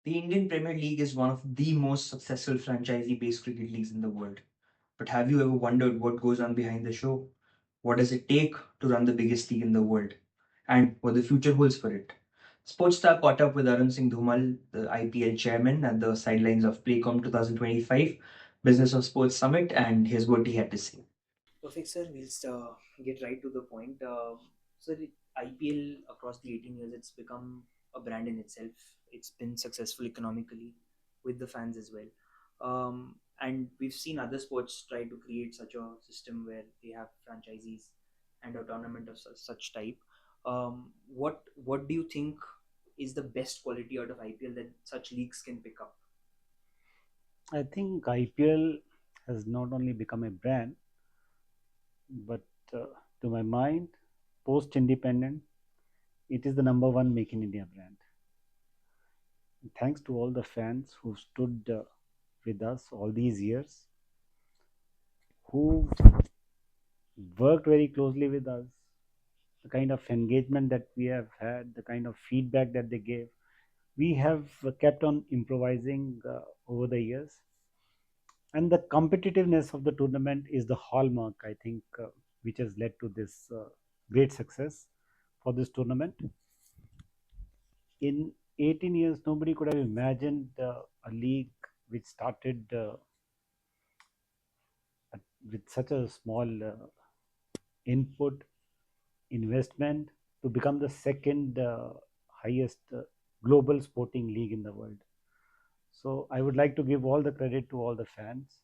The Indian Premier League is one of the most successful franchisee based cricket leagues in the world. But have you ever wondered what goes on behind the show? What does it take to run the biggest league in the world? And what the future holds for it? Sportstar caught up with Arun Singh Dhumal, the IPL chairman, at the sidelines of Playcom 2025 Business of Sports Summit, and here's what he had to say. Perfect, sir. We'll get right to the point. So, the IPL across the 18 years, it's become a brand in itself. It's been successful economically with the fans as well. And we've seen other sports try to create such a system where they have franchisees and a tournament of such type. What do you think is the best quality out of IPL that such leagues can pick up? I think IPL has not only become a brand, but to my mind, post independent, it is the number one Make in India brand. Thanks to all the fans who stood with us all these years, who worked very closely with us, the kind of engagement that we have had, the kind of feedback that they gave, we have kept on improvising over the years. And the competitiveness of the tournament is the hallmark, I think, which has led to this great success for this tournament. In 18 years, nobody could have imagined a league which started with such a small input investment to become the second highest global sporting league in the world. So I would like to give all the credit to all the fans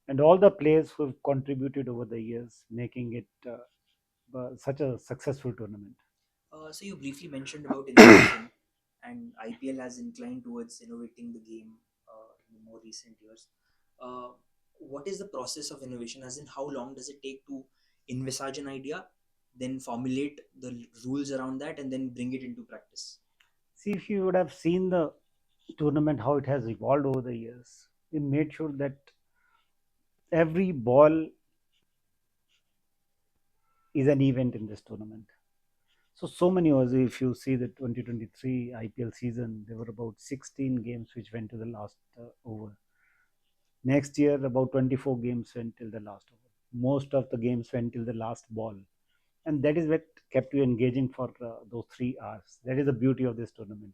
and all the players who have contributed over the years, making it such a successful tournament. So you briefly mentioned about innovation, and IPL has inclined towards innovating the game in the more recent years. Uh, what is the process of innovation? As in, how long does it take to envisage an idea, then formulate the rules around that, and then bring it into practice? See, if you would have seen the tournament, how it has evolved over the years, we made sure that every ball is an event in this tournament. So many was, if you see the 2023 IPL season, there were about 16 games which went to the last over. Next year, about 24 games went till the last over. Most of the games went till the last ball. And that is what kept you engaging for those 3 hours. That is the beauty of this tournament.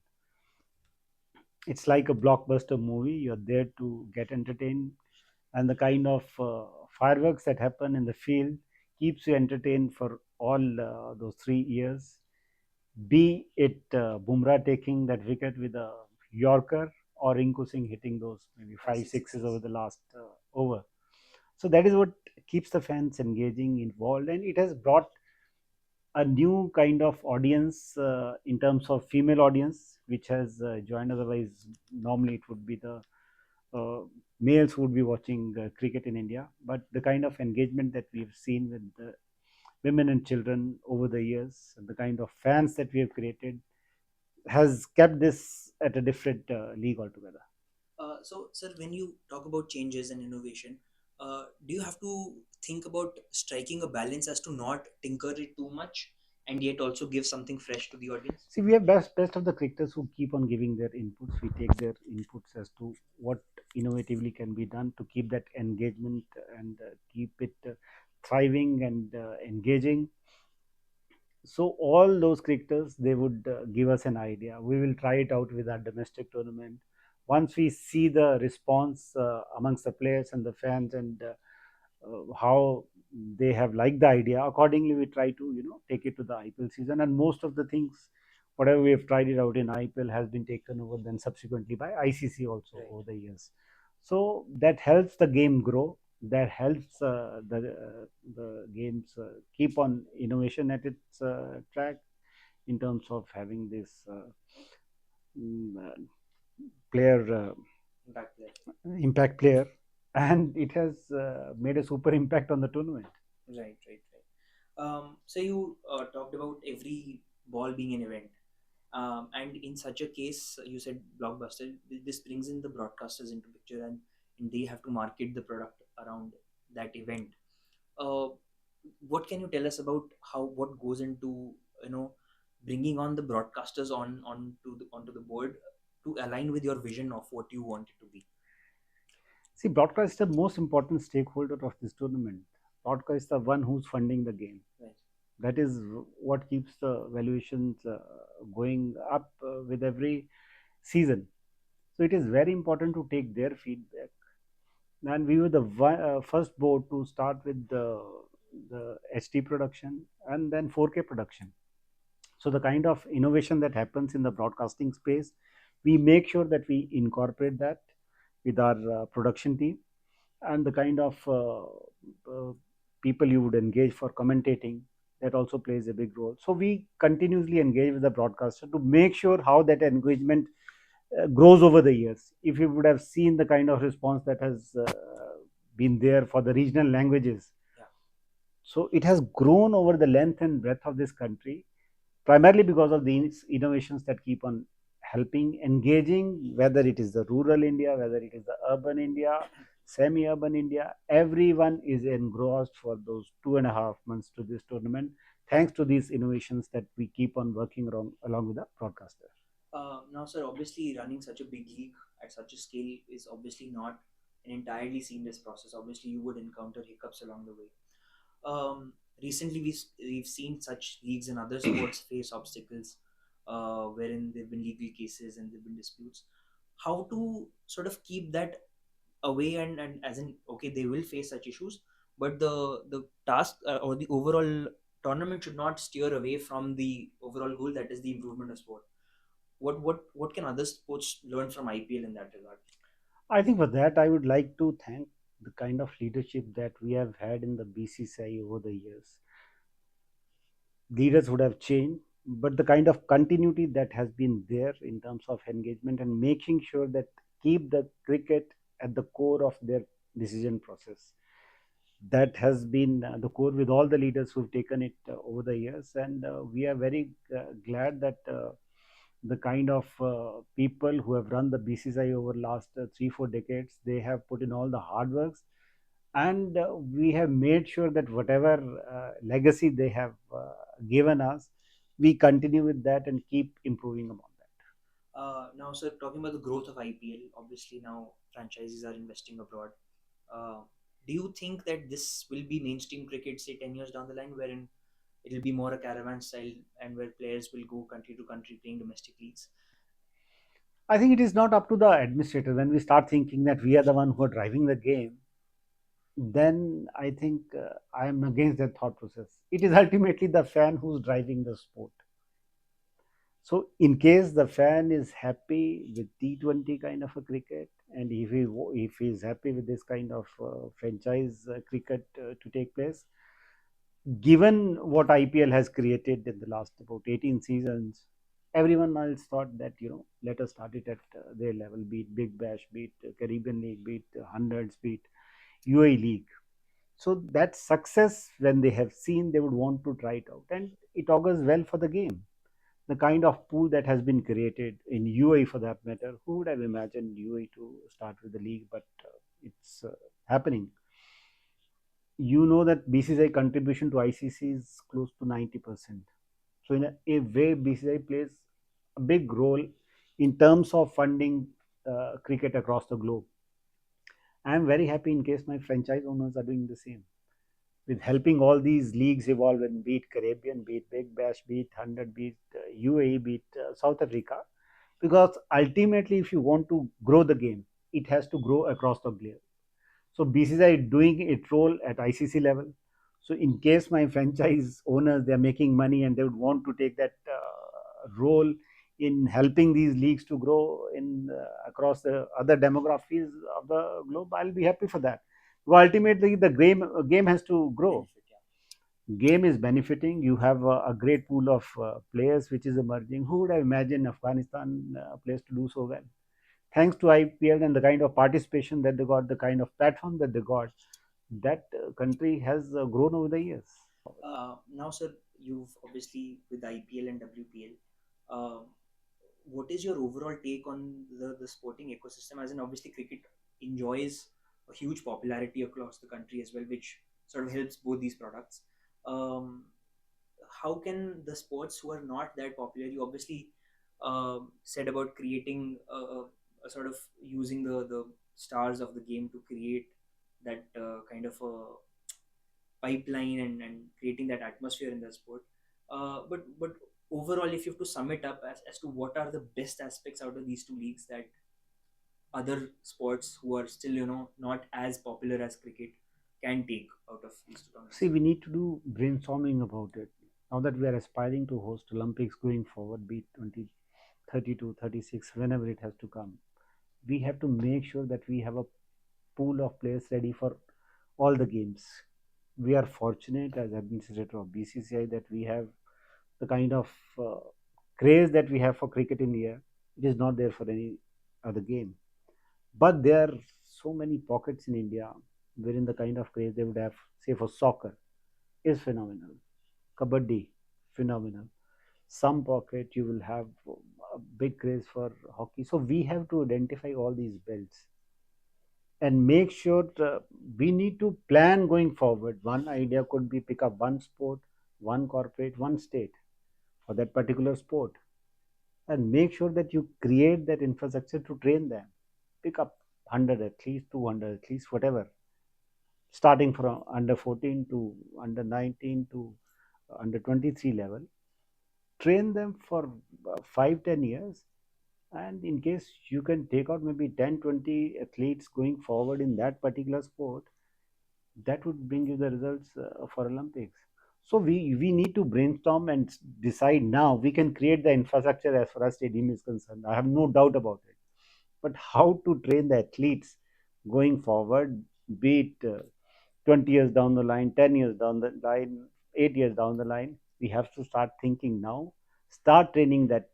It's like a blockbuster movie. You're there to get entertained, and the kind of fireworks that happen in the field keeps you entertained for all those 3 years. Be it Bumrah taking that wicket with a Yorker or Rinku Singh hitting those maybe five sixes over the last over. So that is what keeps the fans engaging, involved, and it has brought a new kind of audience in terms of female audience, which has joined. Otherwise, normally it would be the uh, males who would be watching cricket in India. But the kind of engagement that we've seen with the women and children over the years, and the kind of fans that we have created, has kept this at a different league altogether. So, sir, when you talk about changes and innovation, do you have to think about striking a balance as to not tinker it too much and yet also give something fresh to the audience? See, we have best of the cricketers who keep on giving their inputs. We take their inputs as to what innovatively can be done to keep that engagement and keep it thriving and engaging. So all those cricketers, they would give us an idea. We will try it out with our domestic tournament. Once we see the response amongst the players and the fans, and how they have liked the idea, accordingly we try to take it to the IPL season. And most of the things, whatever we have tried it out in IPL, has been taken over then subsequently by ICC also. Right. Over the years. So that helps the game grow. That helps the games keep on innovation at its track, in terms of having this mm, uh, player Impact player. impact player, and it has made a super impact on the tournament. Right, right, right. So you talked about every ball being an event. And in such a case, you said blockbuster. This brings in the broadcasters into picture, and they have to market the product around that event. Uh, what can you tell us about how what goes into bringing on the broadcasters onto the board? to align with your vision of what you want it to be? See, broadcast is the most important stakeholder of this tournament. Broadcast is the one who's funding the game. Right. That is what keeps the valuations going up with every season. So it is very important to take their feedback. And we were the first board to start with the HD production and then 4K production. So the kind of innovation that happens in the broadcasting space, we make sure that we incorporate that with our production team, and the kind of people you would engage for commentating, that also plays a big role. So we continuously engage with the broadcaster to make sure how that engagement grows over the years. If you would have seen the kind of response that has been there for the regional languages, Yeah. so it has grown over the length and breadth of this country, primarily because of these innovations that keep on helping engaging, whether it is the rural India, whether it is the urban India, semi-urban India. Everyone is engrossed for those 2.5 months to this tournament, thanks to these innovations that we keep on working around along with the broadcaster. Now, sir, obviously running such a big league at such a scale is obviously not an entirely seamless process. Obviously, you would encounter hiccups along the way. Recently, we've seen such leagues in other sports face obstacles, wherein there've been legal cases and there've been disputes. How to sort of keep that away, and as in, okay, they will face such issues, but the task or the overall tournament should not steer away from the overall goal, that is the improvement of sport. What can other sports learn from IPL in that regard? I think for that, I would like to thank the kind of leadership that we have had in the BCCI over the years. Leaders would have changed, but the kind of continuity that has been there in terms of engagement and making sure that keep the cricket at the core of their decision process, that has been the core with all the leaders who've taken it over the years. And we are very glad that the kind of people who have run the BCCI over last 3-4 decades, they have put in all the hard works, and we have made sure that whatever legacy they have given us, we continue with that and keep improving upon that. Now, sir, talking about the growth of IPL, obviously now franchises are investing abroad. Uh, do you think that this will be mainstream cricket, say 10 years down the line, wherein it'll be more a caravan style and where players will go country to country playing domestic leagues? I think it is not up to the administrator. When we start thinking that we are the one who are driving the game, then I think I am against that thought process. It is ultimately the fan who's driving the sport. So, in case the fan is happy with T20 kind of a cricket, and if he is happy with this kind of franchise cricket to take place, given what IPL has created in the last about 18 seasons, everyone else thought that let us start it at their level, be it Big Bash, be it Caribbean League, be it hundreds, be it UAE League. So that success, when they have seen, they would want to try it out, and it augurs well for the game. The kind of pool that has been created in UAE, for that matter, who would have imagined UAE to start with the league? But it's happening. You know that BCCI contribution to ICC is close to 90%. So in a way, BCCI plays a big role in terms of funding cricket across the globe. I am very happy in case my franchise owners are doing the same, with helping all these leagues evolve, and be it Caribbean, be it Big Bash, be it 100, be it UAE, be it South Africa. Because ultimately, if you want to grow the game, it has to grow across the globe. So BCCI is doing its role at ICC level. So in case my franchise owners, they are making money and they would want to take that role in helping these leagues to grow in across the other demographies of the globe, I'll be happy for that. Well, ultimately, the game has to grow. Game is benefiting. You have a great pool of players which is emerging. Who would have imagined Afghanistan players to do so well? Thanks to IPL and the kind of participation that they got, the kind of platform that they got, that country has grown over the years. Now, sir, you've obviously with IPL and WPL. What is your overall take on the sporting ecosystem? As in, obviously, cricket enjoys a huge popularity across the country as well, which sort of helps both these products. Um, how can the sports who are not that popular, you obviously said about creating a sort of using the stars of the game to create that kind of a pipeline and creating that atmosphere in the sport. But overall, if you have to sum it up as to what are the best aspects out of these two leagues that other sports who are still not as popular as cricket can take out of these two See, tournaments. we need to do brainstorming about it. Now that we are aspiring to host Olympics going forward, be it 2032, 36, whenever it has to come, we have to make sure that we have a pool of players ready for all the games. We are fortunate as administrator of BCCI that we have the kind of uh, craze that we have for cricket in India. It is not there for any other game. But there are so many pockets in India wherein the kind of craze they would have, say for soccer, is phenomenal. Kabaddi, phenomenal. Some pocket you will have a big craze for hockey. So we have to identify all these belts and make sure we need to plan going forward. One idea could be pick up one sport, one corporate, one state for that particular sport, and make sure that you create that infrastructure to train them. Pick up 100 at least, 200 at least, whatever, starting from under 14 to under 19 to under 23 level. Train them for 5-10 years, and in case you can take out maybe 10-20 athletes going forward in that particular sport, that would bring you the results for Olympics. So we need to brainstorm and decide now. We can create the infrastructure as far as stadium is concerned. I have no doubt about it. But how to train the athletes going forward, be it 20 years down the line, 10 years down the line, 8 years down the line, we have to start thinking now. Start training that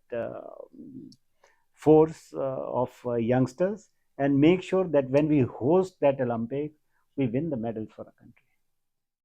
force of youngsters and make sure that when we host that Olympics, we win the medals for our country.